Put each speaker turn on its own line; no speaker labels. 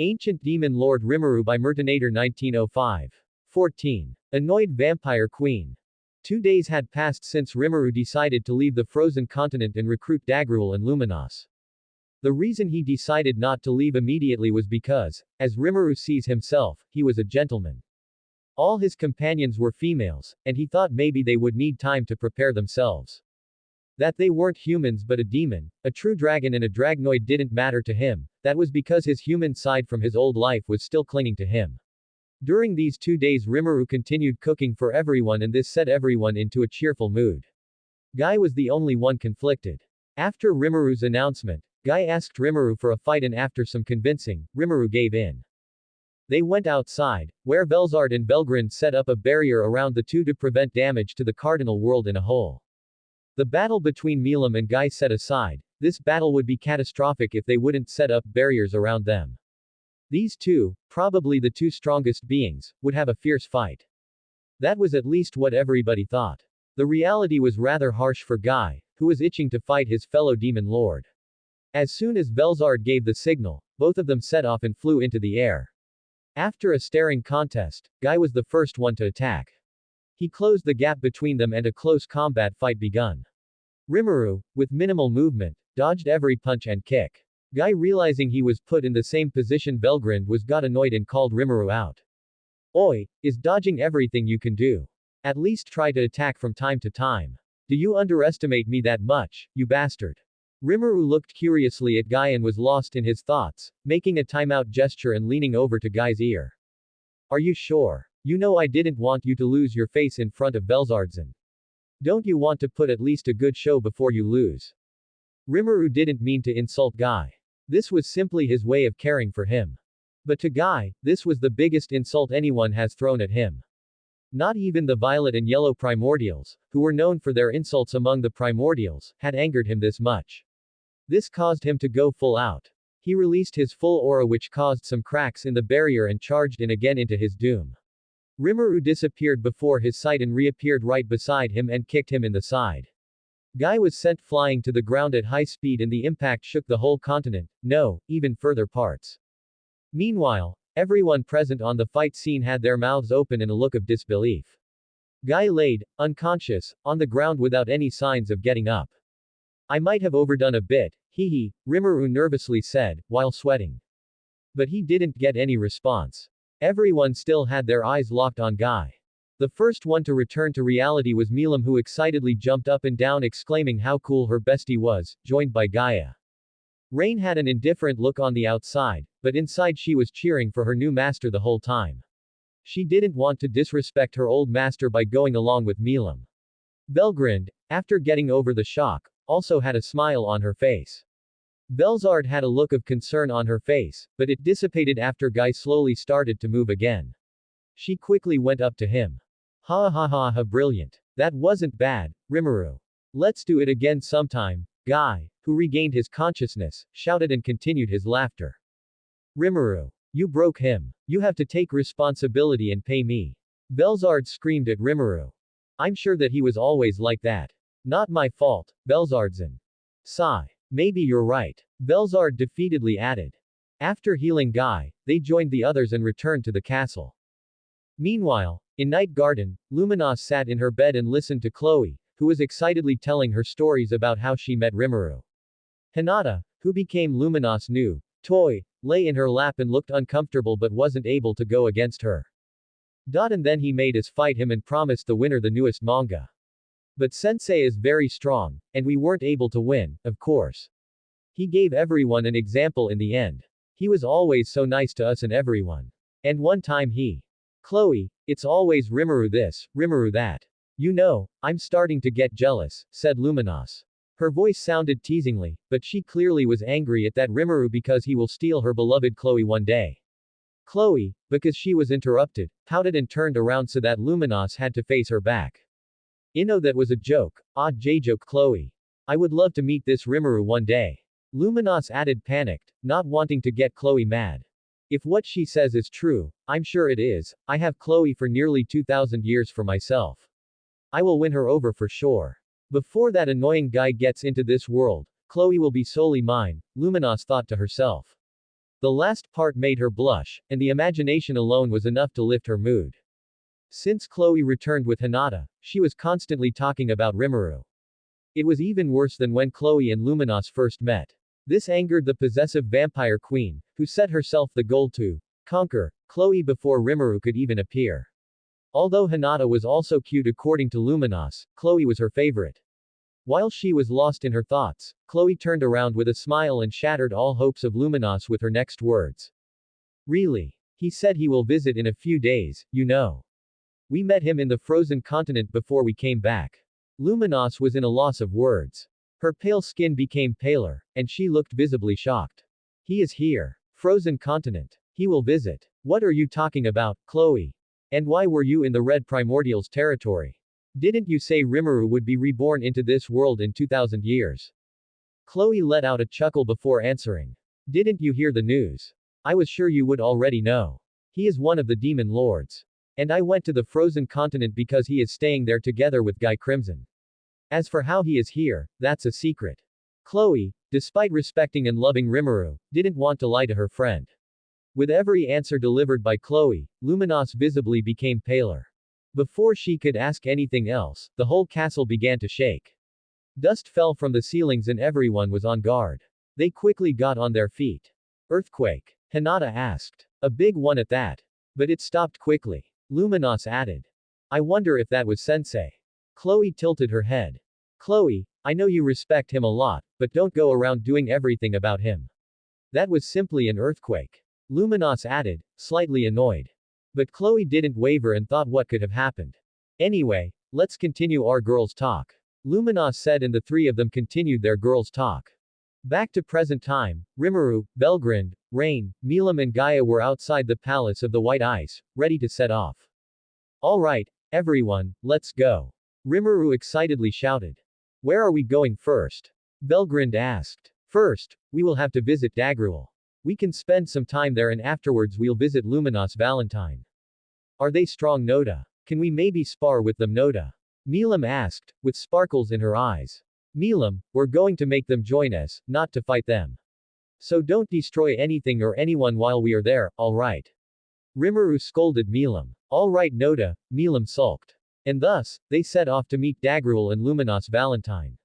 Ancient Demon Lord Rimuru by Mertinator1905. 14. Annoyed Vampire Queen. 2 days had passed since Rimuru decided to leave the frozen continent and recruit Dagruel and Luminos. The reason he decided not to leave immediately was because, as Rimuru sees himself, he was a gentleman. All his companions were females, and he thought maybe they would need time to prepare themselves. That they weren't humans but a demon, a true dragon and a dragnoid didn't matter to him, that was because his human side from his old life was still clinging to him. During these 2 days Rimuru continued cooking for everyone and this set everyone into a cheerful mood. Guy was the only one conflicted. After Rimuru's announcement, Guy asked Rimuru for a fight and after some convincing, Rimuru gave in. They went outside, where Velzard and Belgrind set up a barrier around the two to prevent damage to the cardinal world in a whole. The battle between Milam and Guy set aside, this battle would be catastrophic if they wouldn't set up barriers around them. These two, probably the two strongest beings, would have a fierce fight. That was at least what everybody thought. The reality was rather harsh for Guy, who was itching to fight his fellow demon lord. As soon as Velzard gave the signal, both of them set off and flew into the air. After a staring contest, Guy was the first one to attack. He closed the gap between them and a close combat fight begun. Rimuru, with minimal movement, dodged every punch and kick. Guy, realizing he was put in the same position Belgrind was, got annoyed and called Rimuru out. Oi, is dodging everything you can do? At least try to attack from time to time. Do you underestimate me that much, you bastard? Rimuru looked curiously at Guy and was lost in his thoughts, making a timeout gesture and leaning over to Guy's ear. Are you sure? You know I didn't want you to lose your face in front of Belzardson. Don't you want to put at least a good show before you lose? Rimuru didn't mean to insult Guy. This was simply his way of caring for him. But to Guy, this was the biggest insult anyone has thrown at him. Not even the violet and yellow primordials, who were known for their insults among the primordials, had angered him this much. This caused him to go full out. He released his full aura which caused some cracks in the barrier and charged in again into his doom. Rimuru disappeared before his sight and reappeared right beside him and kicked him in the side. Guy was sent flying to the ground at high speed and the impact shook the whole continent, no, even further parts. Meanwhile, everyone present on the fight scene had their mouths open in a look of disbelief. Guy laid, unconscious, on the ground without any signs of getting up. I might have overdone a bit, hee, Rimuru nervously said, while sweating. But he didn't get any response. Everyone still had their eyes locked on Guy. The first one to return to reality was Milam, who excitedly jumped up and down exclaiming how cool her bestie was, joined by Gaia. Rain had an indifferent look on the outside, but inside she was cheering for her new master the whole time. She didn't want to disrespect her old master by going along with Milam. Belgrind, after getting over the shock, also had a smile on her face. Belzard had a look of concern on her face, but it dissipated after Guy slowly started to move again. She quickly went up to him. Ha, brilliant. That wasn't bad, Rimuru. Let's do it again sometime. Guy, who regained his consciousness, shouted and continued his laughter. Rimuru. You broke him. You have to take responsibility and pay me. Belzard screamed at Rimuru. I'm sure that he was always like that. Not my fault, Belzardson. Sigh. Maybe you're right. Belzard defeatedly added. After healing Guy, they joined the others and returned to the castle. Meanwhile, in Night Garden, Luminos sat in her bed and listened to Chloe, who was excitedly telling her stories about how she met Rimuru. Hinata, who became Luminos' new toy, lay in her lap and looked uncomfortable but wasn't able to go against her. And then he made us fight him and promised the winner the newest manga. But Sensei is very strong, and we weren't able to win, of course. He gave everyone an example in the end. He was always so nice to us and everyone. And one time he. Chloe, it's always Rimuru this, Rimuru that. You know, I'm starting to get jealous, said Luminos. Her voice sounded teasingly, but she clearly was angry at that Rimuru because he will steal her beloved Chloe one day. Chloe, because she was interrupted, pouted and turned around so that Luminos had to face her back. That was a joke. Joke Chloe. I would love to meet this Rimuru one day. Luminos added, panicked, not wanting to get Chloe mad. If what she says is true, I'm sure it is, I have Chloe for nearly 2,000 years for myself. I will win her over for sure. Before that annoying guy gets into this world, Chloe will be solely mine, Luminos thought to herself. The last part made her blush, and the imagination alone was enough to lift her mood. Since Chloe returned with Hinata, she was constantly talking about Rimuru. It was even worse than when Chloe and Luminos first met. This angered the possessive vampire queen, who set herself the goal to conquer Chloe before Rimuru could even appear. Although Hinata was also cute according to Luminos, Chloe was her favorite. While she was lost in her thoughts, Chloe turned around with a smile and shattered all hopes of Luminos with her next words. Really? He said he will visit in a few days, you know. We met him in the frozen continent before we came back. Luminos was in a loss of words. Her pale skin became paler, and she looked visibly shocked. He is here. Frozen continent. He will visit. What are you talking about, Chloe? And why were you in the Red Primordials territory? Didn't you say Rimuru would be reborn into this world in 2000 years? Chloe let out a chuckle before answering. Didn't you hear the news? I was sure you would already know. He is one of the demon lords. And I went to the frozen continent because he is staying there together with Guy Crimson. As for how he is here, that's a secret. Chloe, despite respecting and loving Rimuru, didn't want to lie to her friend. With every answer delivered by Chloe, Luminos visibly became paler. Before she could ask anything else, the whole castle began to shake. Dust fell from the ceilings and everyone was on guard. They quickly got on their feet. Earthquake? Hinata asked. A big one at that. But it stopped quickly. Luminos added. I wonder if that was Sensei. Chloe tilted her head. Chloe, I know you respect him a lot, but don't go around doing everything about him. That was simply an earthquake. Luminos added, slightly annoyed. But Chloe didn't waver and thought what could have happened. Anyway, let's continue our girls' talk. Luminos said and the three of them continued their girls' talk. Back to present time, Rimuru, Belgrind, Rain, Milam and Gaia were outside the Palace of the White Ice, ready to set off. Alright, everyone, let's go. Rimuru excitedly shouted. Where are we going first? Belgrind asked. First, we will have to visit Dagruel. We can spend some time there and afterwards we'll visit Luminos Valentine. Are they strong, Noda? Can we maybe spar with them, Noda? Milam asked, with sparkles in her eyes. Milam, we're going to make them join us, not to fight them. So don't destroy anything or anyone while we are there, alright? Rimuru scolded Milam. Alright, Noda, Milam sulked. And thus, they set off to meet Dagruel and Luminos Valentine.